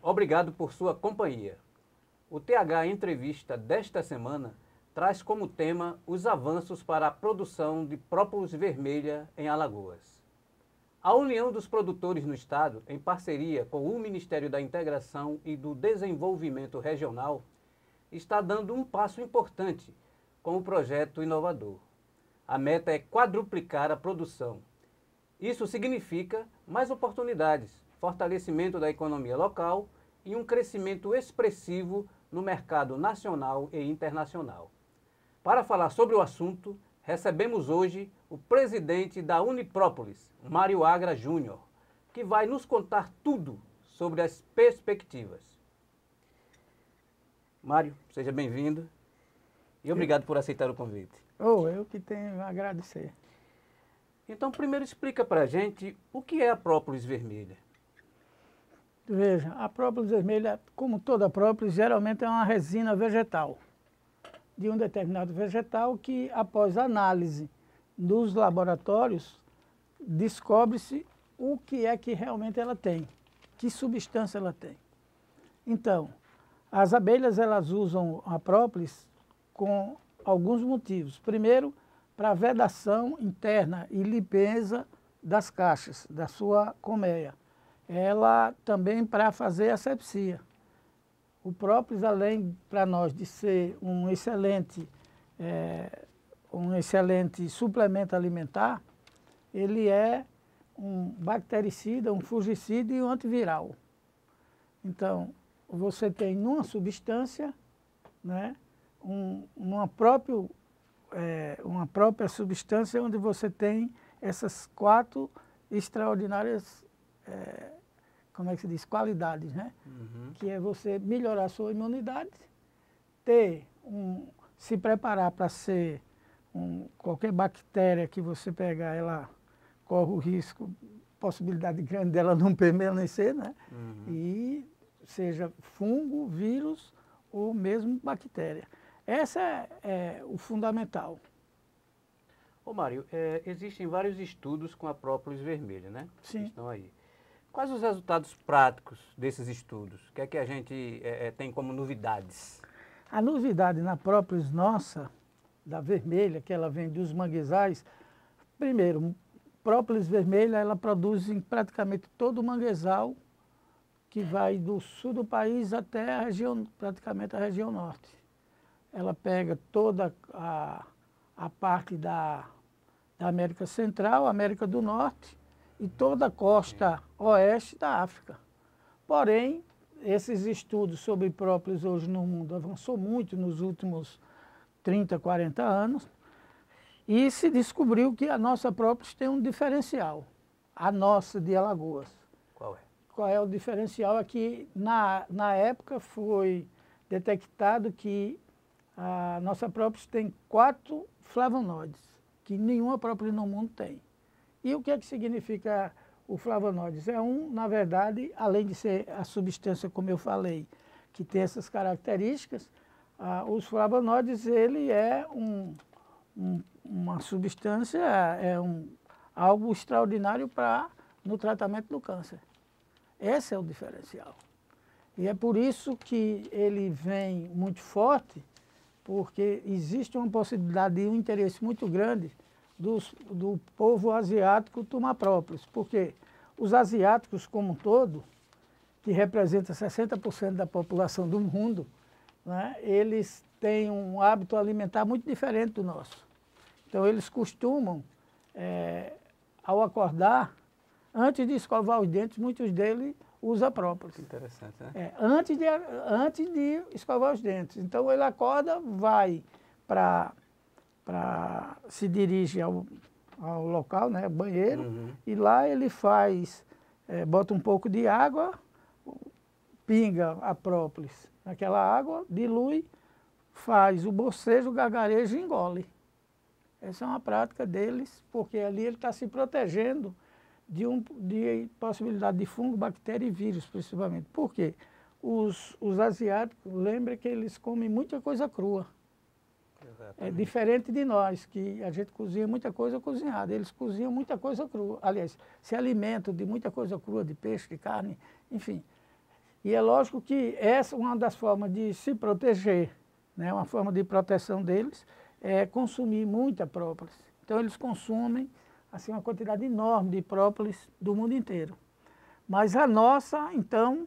obrigado por sua companhia. O TH Entrevista desta semana traz como tema os avanços para a produção de própolis vermelha em Alagoas. A União dos Produtores no Estado, em parceria com o Ministério da Integração e do Desenvolvimento Regional, está dando um passo importante com o projeto inovador. A meta é quadruplicar a produção. Isso significa mais oportunidades, fortalecimento da economia local e um crescimento expressivo no mercado nacional e internacional. Para falar sobre o assunto, recebemos hoje o presidente da Uniprópolis, Mário Agra Júnior, que vai nos contar tudo sobre as perspectivas. Mário, seja bem-vindo e obrigado por aceitar o convite. Eu que tenho a agradecer. Então, primeiro explica para a gente o que é a própolis vermelha. Veja, a própolis vermelha, como toda própolis, geralmente é uma resina vegetal, de um determinado vegetal que, após análise nos laboratórios, descobre-se o que é que realmente ela tem, que substância ela tem. Então, as abelhas elas usam a própolis com alguns motivos. Primeiro, para vedação interna e limpeza das caixas, da sua colmeia. Ela também para fazer asepsia. O própolis, além para nós de ser um excelente suplemento alimentar, ele é um bactericida, um fungicida e um antiviral. Então, você tem numa substância, né, uma própria substância onde você tem essas 4 extraordinárias, como é que se diz, qualidades, né? Que é você melhorar a sua imunidade, se preparar para ser qualquer bactéria que você pegar, ela corre o risco, possibilidade grande dela não permanecer, né? E seja fungo, vírus ou mesmo bactéria. Essa é o fundamental. Ô Mário, existem vários estudos com a própolis vermelha, né? Sim. Estão aí. Quais os resultados práticos desses estudos? O que é que a gente tem como novidades? A novidade na própolis nossa, da vermelha, que ela vem dos manguezais, primeiro, própolis vermelha, ela produz em praticamente todo o manguezal, que vai do sul do país até a região, praticamente a região norte. Ela pega toda a parte da América Central, América do Norte e toda a costa oeste da África. Porém, esses estudos sobre própolis hoje no mundo avançou muito nos últimos 30, 40 anos e se descobriu que a nossa própolis tem um diferencial, a nossa de Alagoas. Qual é? Qual é o diferencial? É que na época foi detectado que a nossa própolis tem 4 flavonoides, que nenhuma própolis no mundo tem. E o que é que significa o flavonoides? Na verdade, além de ser a substância, como eu falei, que tem essas características, os flavonoides, ele é uma substância, algo extraordinário no tratamento do câncer. Esse é o diferencial. E é por isso que ele vem muito forte, porque existe uma possibilidade e um interesse muito grande do povo asiático tomar própolis. Porque os asiáticos como um todo, que representam 60% da população do mundo, né, eles têm um hábito alimentar muito diferente do nosso. Então eles costumam, ao acordar, antes de escovar os dentes, muitos deles usam própolis. Interessante, né? Antes de escovar os dentes. Então ele acorda, vai se dirige ao local, né, banheiro, e lá ele bota um pouco de água, pinga a própolis naquela água, dilui, faz o bocejo, o gargarejo e engole. Essa é uma prática deles, porque ali ele está se protegendo de possibilidade de fungo, bactéria e vírus, principalmente. Por quê? Os asiáticos, lembra que eles comem muita coisa crua. É diferente de nós, que a gente cozinha muita coisa cozinhada. Eles cozinham muita coisa crua. Aliás, se alimentam de muita coisa crua, de peixe, de carne, enfim. E é lógico que essa é uma das formas de se proteger, né? Uma forma de proteção deles é consumir muita própolis. Então eles consomem assim, uma quantidade enorme de própolis do mundo inteiro. Mas a nossa, então,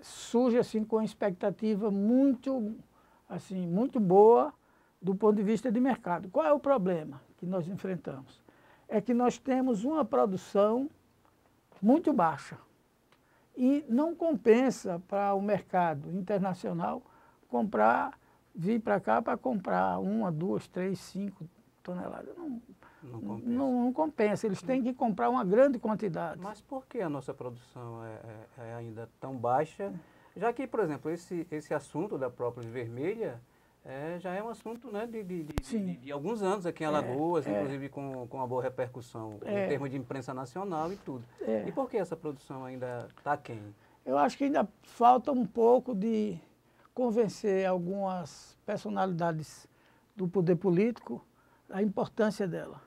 surge assim, com uma expectativa muito boa do ponto de vista de mercado. Qual é o problema que nós enfrentamos? É que nós temos uma produção muito baixa e não compensa para o mercado internacional vir para cá para comprar 1, 2, 3, 5 toneladas. Não compensa, eles têm que comprar uma grande quantidade. Mas por que a nossa produção é ainda tão baixa? Já que, por exemplo, esse assunto da própolis vermelha já é um assunto, né, de alguns anos aqui em Alagoas, inclusive com uma boa repercussão em termos de imprensa nacional e tudo. E por que essa produção ainda está aquém? Eu acho que ainda falta um pouco de convencer algumas personalidades do poder político a importância dela.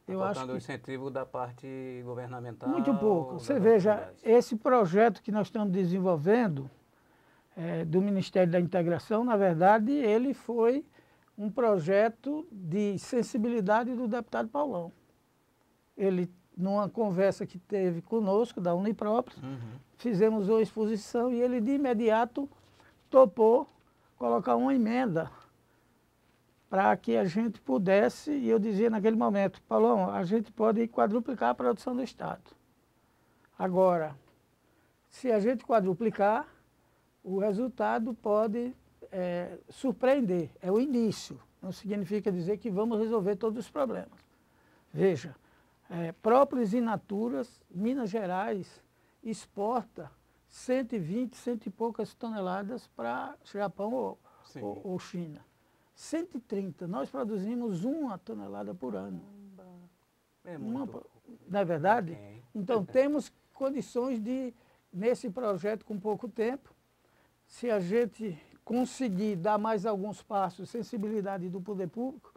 Faltando o incentivo da parte governamental. Muito pouco. Você veja, esse projeto que nós estamos desenvolvendo do Ministério da Integração, na verdade, ele foi um projeto de sensibilidade do deputado Paulão. Ele, numa conversa que teve conosco, da Uniprópolis, fizemos uma exposição e ele de imediato topou colocar uma emenda para que a gente pudesse, e eu dizia naquele momento, Paulão, a gente pode quadruplicar a produção do Estado. Agora, se a gente quadruplicar, o resultado pode surpreender, é o início, não significa dizer que vamos resolver todos os problemas. Veja, própolis in naturas, Minas Gerais exporta 120, cento e poucas toneladas para Japão ou China. 130, nós produzimos 1 tonelada por ano. É muito. Não é verdade? Então temos condições de, nesse projeto com pouco tempo, se a gente conseguir dar mais alguns passos, sensibilidade do poder público,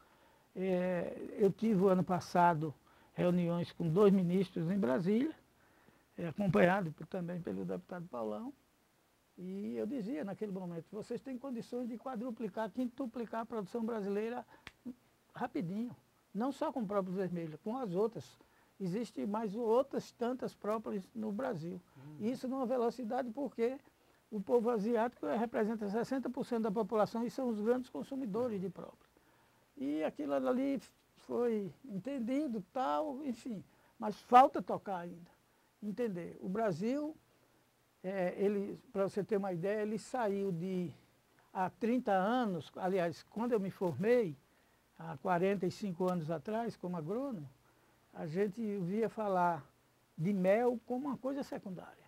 eu tive o ano passado reuniões com 2 ministros em Brasília, acompanhado também pelo deputado Paulão, e eu dizia naquele momento, vocês têm condições de quadruplicar, quintuplicar a produção brasileira rapidinho, não só com própolis vermelha, com as outras. Existem mais outras tantas própolis no Brasil. Isso numa velocidade porque o povo asiático representa 60% da população e são os grandes consumidores de própolis. E aquilo ali foi entendido, tal, enfim, mas falta tocar ainda, entender. O Brasil, para você ter uma ideia, ele saiu há 30 anos, aliás, quando eu me formei, há 45 anos atrás, como agrônomo, a gente ouvia falar de mel como uma coisa secundária.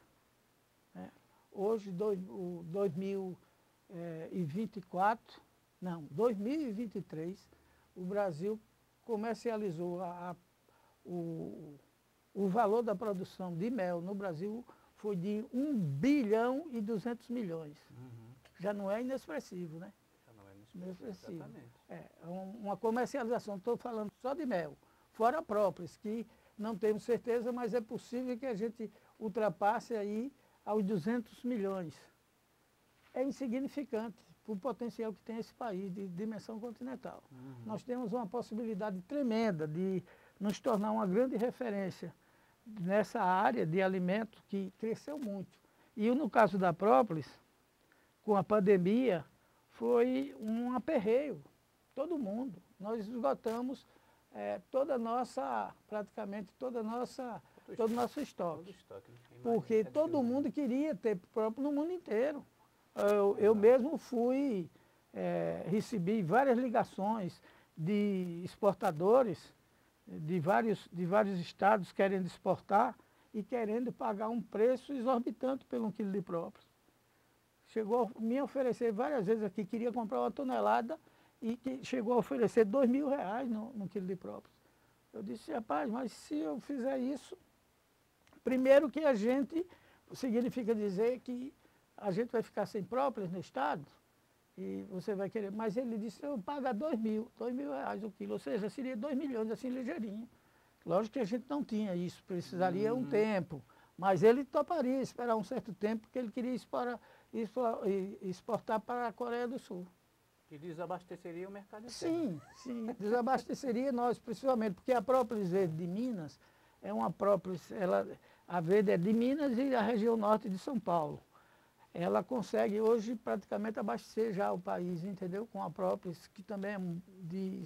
Hoje, 2023, o Brasil comercializou o valor da produção de mel no Brasil foi de 1 bilhão e 200 milhões. Já não é inexpressivo, né? Já não é inexpressivo, exatamente. Uma comercialização, estou falando só de mel, fora próprios, que não temos certeza, mas é possível que a gente ultrapasse aí aos 200 milhões. É insignificante para o potencial que tem esse país de dimensão continental. Nós temos uma possibilidade tremenda de nos tornar uma grande referência nessa área de alimento que cresceu muito. E no caso da própolis, com a pandemia, foi um aperreio, todo mundo. Nós esgotamos praticamente todo o nosso estoque. Porque todo mundo queria ter própolis no mundo inteiro. Eu mesmo recebi várias ligações de exportadores de vários estados querendo exportar e querendo pagar um preço exorbitante pelo 1 quilo de própolis. Chegou a me oferecer várias vezes aqui, queria comprar 1 tonelada e que chegou a oferecer R$2.000 no quilo de própolis. Eu disse, rapaz, mas se eu fizer isso, primeiro que a gente, significa dizer que a gente vai ficar sem própolis no estado, e você vai querer, mas ele disse, eu pago R$2.000 o quilo, ou seja, seria 2 milhões assim ligeirinho. Lógico que a gente não tinha isso, precisaria um tempo, Mas ele toparia esperar um certo tempo, porque ele queria exportar para a Coreia do Sul. Que desabasteceria o mercado interno. Sim, desabasteceria nós, principalmente, porque a própolis verde de Minas é uma própolis, a verde é de Minas e a região norte de São Paulo. Ela consegue hoje praticamente abastecer já o país, entendeu? Com a própolis, que também é de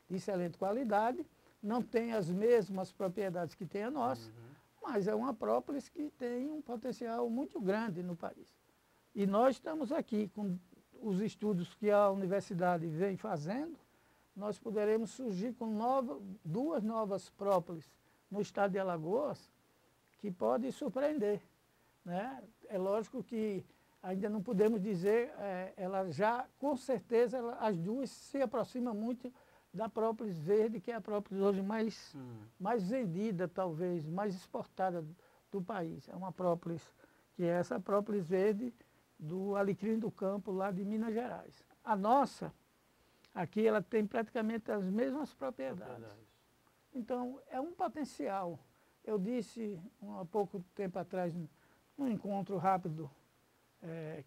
excelente qualidade, não tem as mesmas propriedades que tem a nossa, mas é uma própolis que tem um potencial muito grande no país. E nós estamos aqui com os estudos que a universidade vem fazendo, nós poderemos surgir com duas novas própolis no estado de Alagoas, que podem surpreender, né? É lógico que ainda não podemos dizer, ela já, com certeza, as duas se aproximam muito da própolis verde, que é a própolis hoje mais vendida, talvez, mais exportada do país. É uma própolis, que é essa própolis verde do Alecrim do Campo, lá de Minas Gerais. A nossa, aqui, ela tem praticamente as mesmas propriedades. Então, é um potencial. Eu disse, há pouco tempo atrás, num encontro rápido,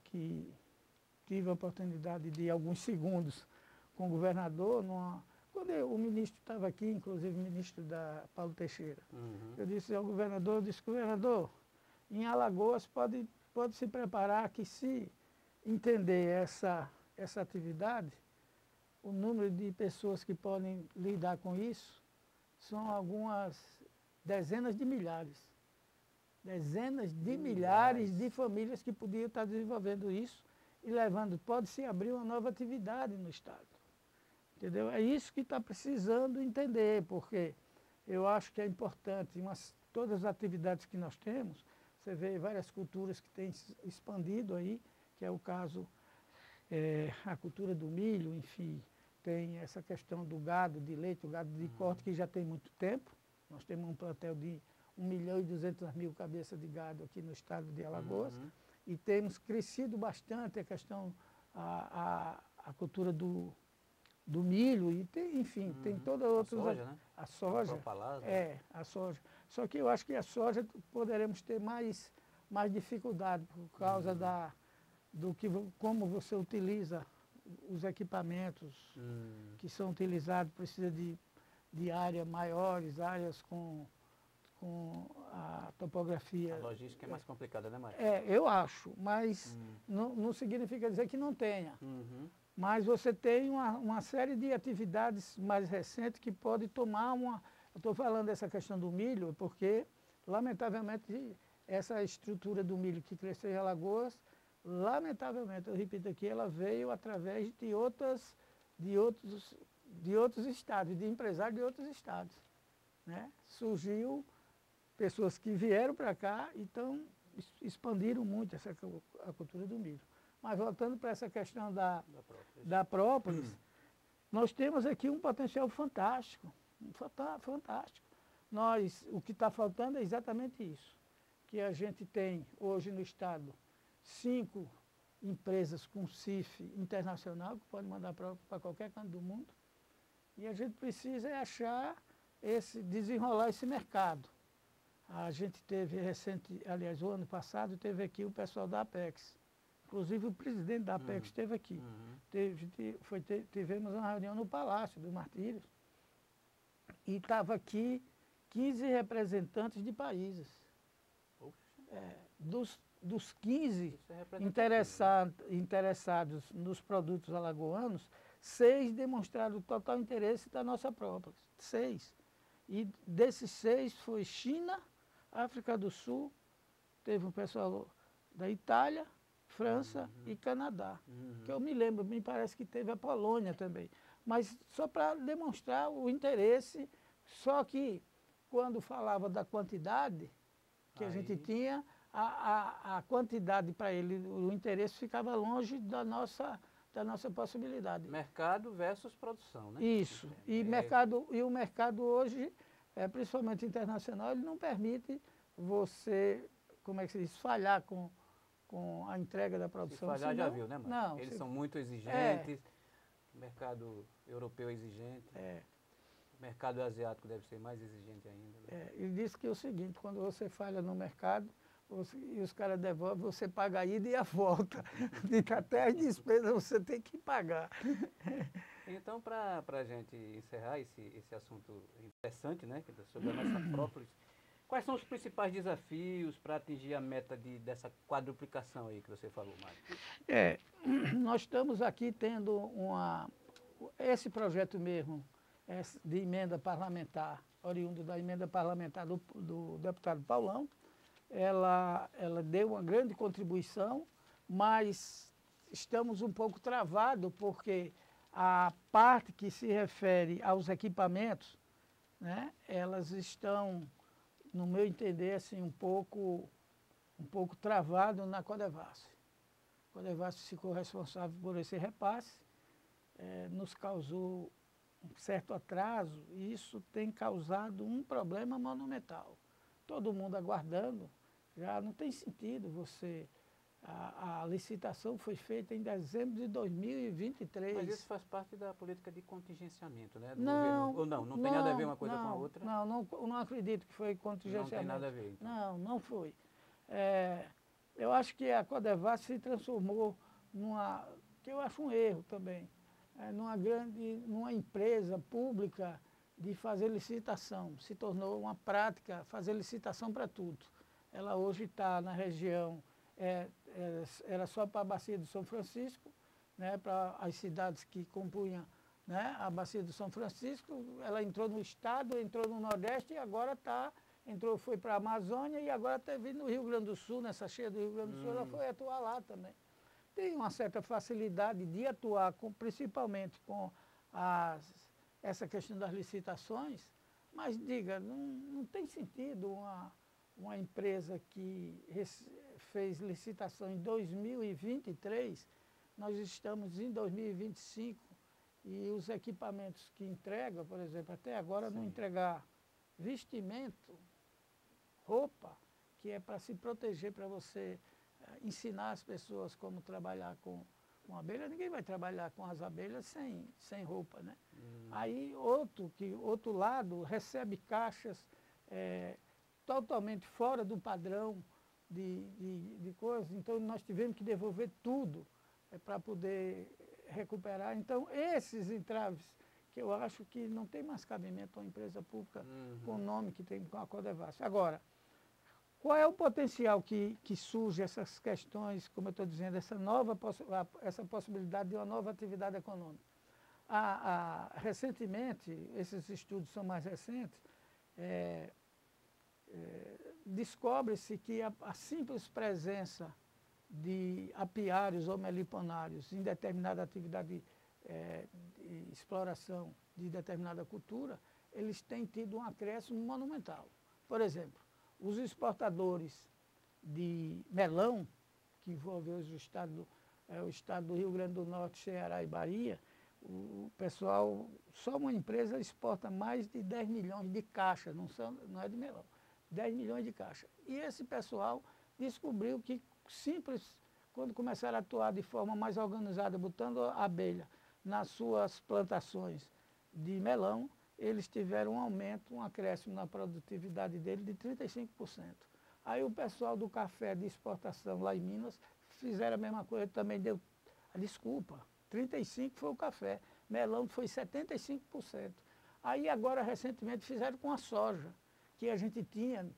que tive a oportunidade de alguns segundos com o governador, quando o ministro estava aqui, inclusive o ministro Paulo Teixeira, eu disse ao governador, governador, em Alagoas pode se preparar que, se entender essa atividade, o número de pessoas que podem lidar com isso são algumas dezenas de milhares. Dezenas de milhares de famílias que podiam estar desenvolvendo isso e levando, pode-se abrir uma nova atividade no Estado. Entendeu? É isso que está precisando entender, porque eu acho que é importante, todas as atividades que nós temos, você vê várias culturas que têm expandido aí, que é o caso, a cultura do milho, enfim, tem essa questão do gado de leite, o gado de corte, que já tem muito tempo. Nós temos um plantel de 1.200.000 cabeças de gado aqui no estado de Alagoas, e temos crescido bastante a questão, a cultura do milho, e tem, enfim, tem toda outra... A soja, né? A soja. A soja. Só que eu acho que a soja poderemos ter mais dificuldade por causa como você utiliza os equipamentos que são utilizados, precisa de áreas maiores, áreas com a topografia... A logística é mais complicada, né, Mário? Eu acho, mas não significa dizer que não tenha. Mas você tem uma série de atividades mais recentes que pode tomar uma... Eu estou falando dessa questão do milho porque, lamentavelmente, essa estrutura do milho que cresceu em Alagoas, lamentavelmente, eu repito aqui, ela veio através de outros estados, de empresários de outros estados, né? Surgiu pessoas que vieram para cá e expandiram muito a cultura do milho. Mas voltando para essa questão da própolis, nós temos aqui um potencial fantástico, fantástico. O que está faltando é exatamente isso, que a gente tem hoje no estado 5 empresas com CIF internacional, que podem mandar para qualquer canto do mundo, e a gente precisa desenrolar esse mercado. A gente teve aliás, o ano passado, teve aqui o pessoal da Apex. Inclusive o presidente da Apex esteve aqui. Tivemos uma reunião no Palácio dos Martírios e estava aqui 15 representantes de países. Dos 15 interessados nos produtos alagoanos, 6 demonstraram total interesse da nossa própria. 6. E desses 6 foi China, África do Sul, teve um pessoal da Itália, França e Canadá. Que eu me lembro, me parece que teve a Polônia também. Mas só para demonstrar o interesse, só que quando falava da quantidade que a gente tinha, a quantidade para ele, o interesse ficava longe da nossa possibilidade. Mercado versus produção, né? Isso. E o mercado hoje, principalmente internacional, ele não permite você, como é que se diz, falhar com a entrega da produção. Se falhar, já viu, né, Mário? Não. Eles são muito exigentes, o mercado europeu é exigente. mercado asiático deve ser mais exigente ainda. Né? Ele disse que é o seguinte, quando você falha no mercado e os caras devolvem, você paga a ida e a volta. Até as despesas você tem que pagar. Então, para a gente encerrar esse assunto interessante, né, sobre a nossa própolis, quais são os principais desafios para atingir a meta dessa quadruplicação aí que você falou, Mário? Nós estamos aqui tendo esse projeto mesmo de emenda parlamentar, oriundo da emenda parlamentar do deputado Paulão, ela deu uma grande contribuição, mas estamos um pouco travados porque a parte que se refere aos equipamentos, né, elas estão, no meu entender, assim, um pouco travado na Codevasf. A Codevasf ficou responsável por esse repasse, nos causou um certo atraso e isso tem causado um problema monumental. Todo mundo aguardando, já não tem sentido você... A licitação foi feita em dezembro de 2023. Mas isso faz parte da política de contingenciamento, né? Do não, governo. Ou não tem nada a ver uma coisa com a outra? Não acredito que foi contingenciamento. Não tem nada a ver, então. Não foi. Eu acho que a Codevasf se transformou que eu acho um erro também, numa empresa pública de fazer licitação. Se tornou uma prática fazer licitação para tudo. Ela hoje está na região, era só para a Bacia do São Francisco, né, para as cidades que compunham, né, a Bacia do São Francisco. Ela entrou no estado, entrou no Nordeste e agora foi para a Amazônia e agora está vindo no Rio Grande do Sul, nessa cheia do Rio Grande do Sul, ela foi atuar lá também. Tem uma certa facilidade de atuar, principalmente com essa questão das licitações, mas diga, não tem sentido uma empresa que fez licitação em 2023, nós estamos em 2025 e os equipamentos que entrega, por exemplo, até agora não entregar vestimento, roupa, que é para se proteger, para você ensinar as pessoas como trabalhar com abelha. Ninguém vai trabalhar com as abelhas sem roupa, né? Aí outro lado recebe caixas totalmente fora do padrão de coisas, então nós tivemos que devolver tudo para poder recuperar. Então esses entraves que eu acho que não tem mais cabimento uma empresa pública com o nome que tem com a Codevasf. Agora, qual é o potencial que surge essas questões, como eu estou dizendo, essa possibilidade de uma nova atividade econômica? Recentemente, esses estudos são mais recentes, descobre-se que a simples presença de apiários ou meliponários em determinada atividade de exploração de determinada cultura, eles têm tido um acréscimo monumental. Por exemplo, os exportadores de melão, que envolve hoje o estado do Rio Grande do Norte, Ceará e Bahia, o pessoal, só uma empresa exporta mais de 10 milhões de caixas, não é de melão, 10 milhões de caixas. E esse pessoal descobriu que quando começaram a atuar de forma mais organizada, botando a abelha nas suas plantações de melão, eles tiveram um aumento, um acréscimo na produtividade dele de 35%. Aí o pessoal do café de exportação lá em Minas fizeram a mesma coisa, também deu a desculpa. 35% foi o café, melão foi 75%. Aí agora recentemente fizeram com a soja, que a gente tinha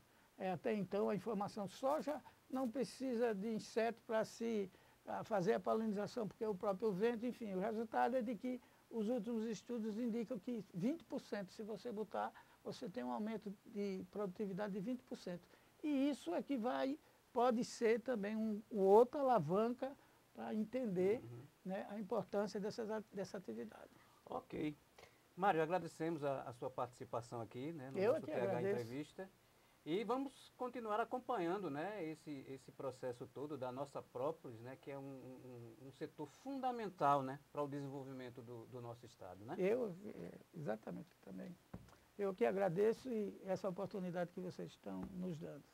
até então a informação, soja não precisa de inseto para se fazer a polinização, porque o próprio vento, enfim, o resultado é de que os últimos estudos indicam que 20%, se você botar, você tem um aumento de produtividade de 20%. E isso é que pode ser também outra alavanca para entender né, a importância dessa atividade. Ok. Mário, agradecemos a sua participação aqui no nosso TH Entrevista. E vamos continuar acompanhando, né, esse processo todo da nossa própolis, né, que é um setor fundamental, né, para o desenvolvimento do nosso estado. Né? Exatamente, também. Eu que agradeço e essa oportunidade que vocês estão nos dando.